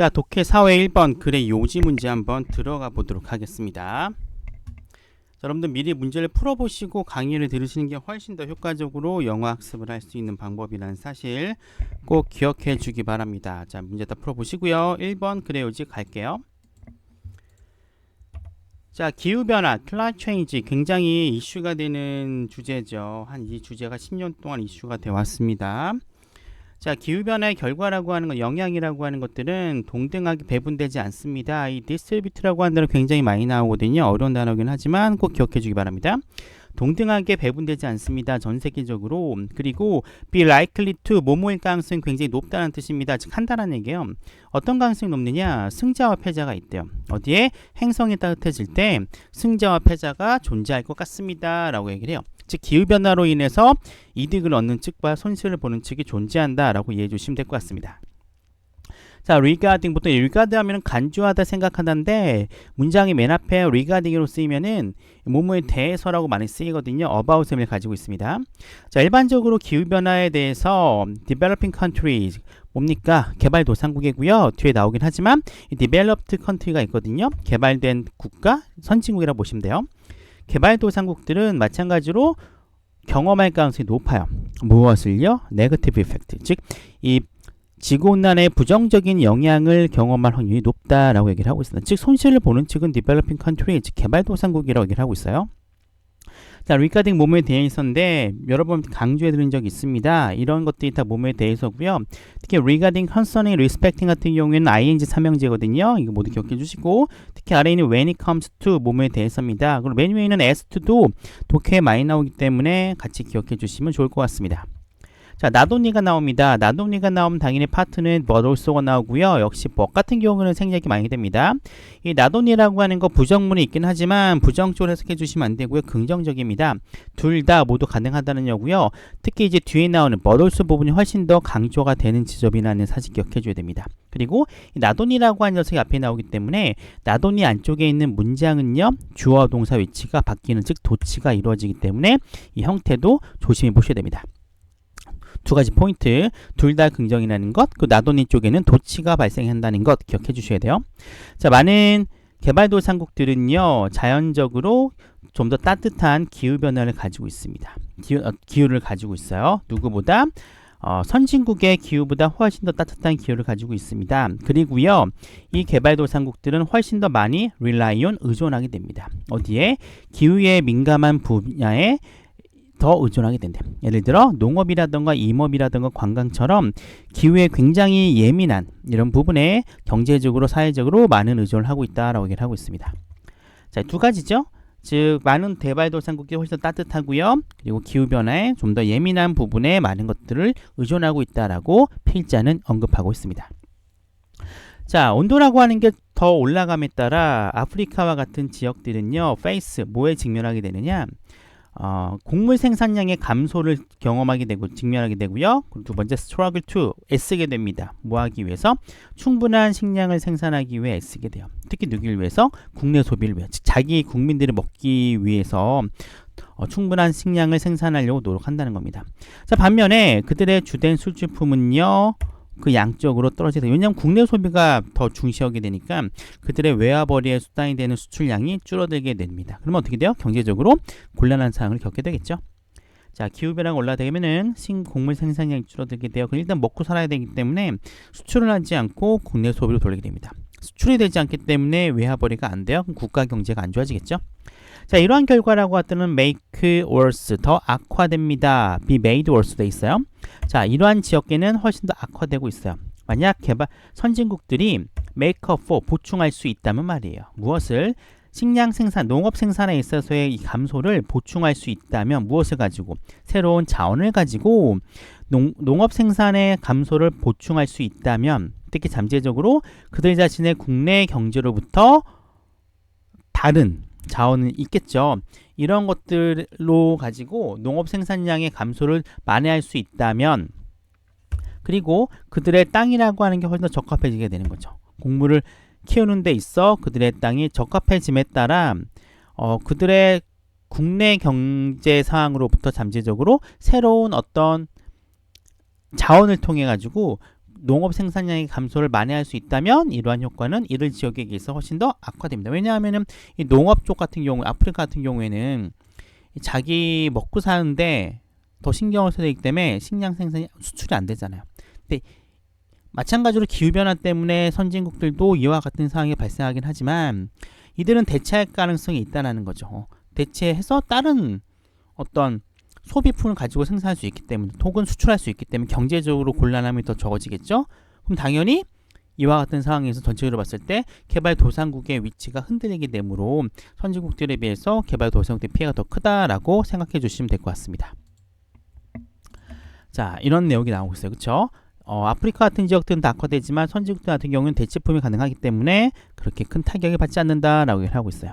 자, 독해 4회 1번 글의 요지 문제 한번 들어가 보도록 하겠습니다. 자, 여러분들 미리 문제를 풀어보시고 강의를 들으시는 게 훨씬 더 효과적으로 영어 학습을 할 수 있는 방법이라는 사실 꼭 기억해 주기 바랍니다. 자, 문제 다 풀어보시고요. 1번 글의 요지 갈게요. 자, 기후변화, climate change 굉장히 이슈가 되는 주제죠. 한 이 주제가 10년 동안 이슈가 되어 왔습니다. 자, 기후변화의 결과라고 하는 것, 영향이라고 하는 것들은 동등하게 배분되지 않습니다. 이 distribute라고 하는 단어 굉장히 많이 나오거든요. 어려운 단어긴 하지만 꼭 기억해 주기 바랍니다. 동등하게 배분되지 않습니다. 전 세계적으로. 그리고 be likely to, 뭐뭐일 가능성이 굉장히 높다는 뜻입니다. 즉 한다는 얘기예요. 어떤 가능성이 높느냐? 승자와 패자가 있대요. 어디에? 행성이 따뜻해질 때 승자와 패자가 존재할 것 같습니다. 라고 얘기를 해요. 즉 기후변화로 인해서 이득을 얻는 측과 손실을 보는 측이 존재한다 라고 이해해 주시면 될 것 같습니다. 자, regarding, 보통 regard 하면 간주하다 생각하는데 문장이 맨 앞에 regarding으로 쓰이면은 뭐뭐에 대해서라고 많이 쓰이거든요. about을 가지고 있습니다. 자, 일반적으로 기후변화에 대해서 developing countries, 뭡니까? 개발도상국이고요. 뒤에 나오긴 하지만 이 developed country가 있거든요. 개발된 국가, 선진국이라고 보시면 돼요. 개발도상국들은 마찬가지로 경험할 가능성이 높아요. 무엇을요? 네거티브 이펙트, 즉 이 지구온난화의 부정적인 영향을 경험할 확률이 높다라고 얘기를 하고 있습니다. 즉 손실을 보는 측은 developing country, 즉 개발도상국이라고 얘기를 하고 있어요. 자, regarding 뭐뭐에 대해 있었는데 여러 번 강조해 드린 적이 있습니다. 이런 것들이 다 뭐뭐에 대해서고요. 특히 regarding, concerning, respecting 같은 경우에는 ing 삼형제거든요. 이거 모두 기억해 주시고, 특히 아래에 있는 when it comes to 뭐뭐에 대해서입니다. 그리고 맨 위에 있는 as to도 독해에 많이 나오기 때문에 같이 기억해 주시면 좋을 것 같습니다. 자, not only가 나옵니다. not only가 나오면 당연히 파트는 but also가 나오고요. 역시 but 같은 경우는 생략이 많이 됩니다. 이 not only라고 하는 거 부정문이 있긴 하지만 부정적으로 해석해 주시면 안 되고요. 긍정적입니다. 둘 다 모두 가능하다는 거고요. 특히 이제 뒤에 나오는 but also 부분이 훨씬 더 강조가 되는 지점이라는 사실 기억해 줘야 됩니다. 그리고 이 not only라고 하는 녀석이 앞에 나오기 때문에 not only 안쪽에 있는 문장은요, 주어 동사 위치가 바뀌는, 즉 도치가 이루어지기 때문에 이 형태도 조심해 보셔야 됩니다. 두 가지 포인트, 둘 다 긍정이라는 것, 그 not only 쪽에는 도치가 발생한다는 것 기억해 주셔야 돼요. 자, 많은 개발도상국들은요, 자연적으로 좀 더 따뜻한 기후변화를 가지고 있습니다. 기후를 가지고 있어요. 누구보다? 선진국의 기후보다 훨씬 더 따뜻한 기후를 가지고 있습니다. 그리고요, 이 개발도상국들은 훨씬 더 많이 rely on, 의존하게 됩니다. 어디에? 기후에 민감한 분야에 더 의존하게 된대. 예를 들어 농업이라든가 임업이라든가 관광처럼 기후에 굉장히 예민한 이런 부분에 경제적으로 사회적으로 많은 의존을 하고 있다라고 얘기를 하고 있습니다. 자, 두 가지죠. 즉 많은 개발도상국이 훨씬 더 따뜻하고요. 그리고 기후변화에 좀 더 예민한 부분에 많은 것들을 의존하고 있다라고 필자는 언급하고 있습니다. 자, 온도라고 하는 게 더 올라감에 따라 아프리카와 같은 지역들은요, 페이스, 뭐에 직면하게 되느냐? 곡물 생산량의 감소를 경험하게 되고 직면하게 되고요. 그리고 두 번째 struggle to, 애쓰게 됩니다. 뭐 하기 위해서? 충분한 식량을 생산하기 위해 애쓰게 돼요. 특히 누구를 위해서? 국내 소비를 위해, 즉 자기 국민들이 먹기 위해서 충분한 식량을 생산하려고 노력한다는 겁니다. 자, 반면에 그들의 주된 수출품은요, 그 양적으로 떨어지게 돼요. 왜냐하면 국내 소비가 더 중시하게 되니까 그들의 외화벌이의 수단이 되는 수출량이 줄어들게 됩니다. 그러면 어떻게 돼요? 경제적으로 곤란한 상황을 겪게 되겠죠. 자, 기후변화가 올라가면은 곡물 생산량이 줄어들게 돼요. 일단 먹고 살아야 되기 때문에 수출을 하지 않고 국내 소비로 돌리게 됩니다. 수출이 되지 않기 때문에 외화벌이가 안 돼요. 그럼 국가 경제가 안 좋아지겠죠. 자, 이러한 결과라고 하더는 make worse, 더 악화됩니다. be made worse 돼 있어요. 자, 이러한 지역계는 훨씬 더 악화되고 있어요. 만약 선진국들이 make up for, 보충할 수 있다면 말이에요. 무엇을? 식량 생산, 농업 생산에 있어서의 이 감소를 보충할 수 있다면 무엇을 가지고? 새로운 자원을 가지고 농업 생산의 감소를 보충할 수 있다면, 특히 잠재적으로 그들 자신의 국내 경제로부터 다른 자원은 있겠죠. 이런 것들로 가지고 농업 생산량의 감소를 만회할 수 있다면, 그리고 그들의 땅이라고 하는 게 훨씬 더 적합해지게 되는 거죠. 곡물을 키우는 데 있어 그들의 땅이 적합해짐에 따라 그들의 국내 경제 상황으로부터 잠재적으로 새로운 어떤 자원을 통해 가지고 농업 생산량의 감소를 만회할 수 있다면 이러한 효과는 이들 지역에 비해서 훨씬 더 악화됩니다. 왜냐하면은 이 농업 쪽 같은 경우, 아프리카 같은 경우에는 자기 먹고 사는데 더 신경을 써야 되기 때문에 식량 생산이 수출이 안 되잖아요. 근데 마찬가지로 기후변화 때문에 선진국들도 이와 같은 상황이 발생하긴 하지만 이들은 대체할 가능성이 있다는 거죠. 대체해서 다른 어떤 소비품을 가지고 생산할 수 있기 때문에 혹은 수출할 수 있기 때문에 경제적으로 곤란함이 더 적어지겠죠. 그럼 당연히 이와 같은 상황에서 전체적으로 봤을 때 개발도상국의 위치가 흔들리게 되므로 선진국들에 비해서 개발도상국의 피해가 더 크다라고 생각해 주시면 될 것 같습니다. 자, 이런 내용이 나오고 있어요. 그렇죠? 아프리카 같은 지역들은 다 악화되지만 선진국들 같은 경우는 대체품이 가능하기 때문에 그렇게 큰 타격을 받지 않는다라고 얘기를 하고 있어요.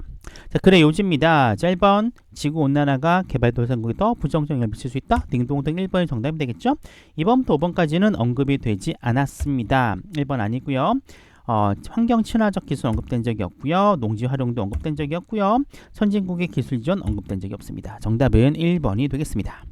자, 그래 요지입니다. 자, 1번 지구온난화가 개발도상국에 더 부정적 영향을 미칠 수 있다. 딩동등 1번이 정답이 되겠죠. 2번부터 5번까지는 언급이 되지 않았습니다. 1번 아니고요. 환경 친화적 기술 언급된 적이 없고요. 농지 활용도 언급된 적이 없고요. 선진국의 기술 지원 언급된 적이 없습니다. 정답은 1번이 되겠습니다.